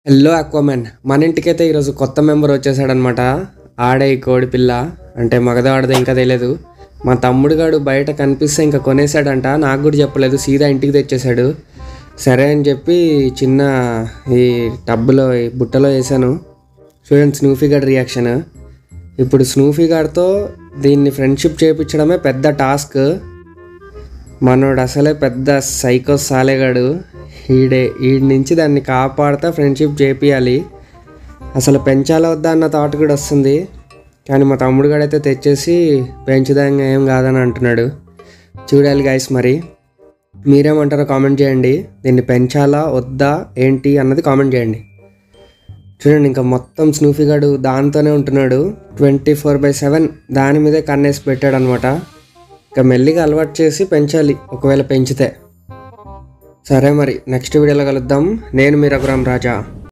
Hello అక్వామెన్, మన ఇంటికైతే ఈరోజు కొత్త మెంబర్ వచ్చేసాడనమాట. ఆడే ఈ కోడి పిల్ల అంటే మగదో ఆడదో ఇంకా తెలియదు. మా తమ్ముడు గాడు బయట కనిపిస్తే ఇంకా కొనేసాడంట. నాకు కూడా చెప్పలేదు, సీదా ఇంటికి తెచ్చేసాడు. సరే అని చెప్పి చిన్న ఈ టబ్బులో ఈ బుట్టలో వేసాను. చూడండి స్నూఫీ గాడి రియాక్షన్. ఇప్పుడు స్నూఫీ గాడితో దీన్ని ఫ్రెండ్షిప్ చేయించడమే పెద్ద టాస్క్. మనోడు అసలే పెద్ద సైకో సాలేగాడు. వీడి నుంచి దాన్ని కాపాడుతా ఫ్రెండ్షిప్ చేపియాలి. అసలు పెంచాలా వద్దా అన్న థాట్ కూడా వస్తుంది. కానీ మా తమ్ముడు గడైతే తెచ్చేసి పెంచుదాంగా ఏం కాదని అంటున్నాడు. చూడాలి గైస్, మరి మీరేమంటారో కామెంట్ చేయండి. దీన్ని పెంచాలా వద్దా ఏంటి అన్నది కామెంట్ చేయండి. చూడండి, ఇంకా మొత్తం స్నూఫీ గాడు దాంతోనే ఉంటున్నాడు. 24/7 దాని మీదే కన్నేసి పెట్టాడు అనమాట. ఇంకా మెల్లిగా అలవాటు చేసి పెంచాలి ఒకవేళ పెంచితే. సరే మరి నెక్స్ట్ వీడియోలో కలుద్దాం. నేను మీ రఘురామ్ రాజా.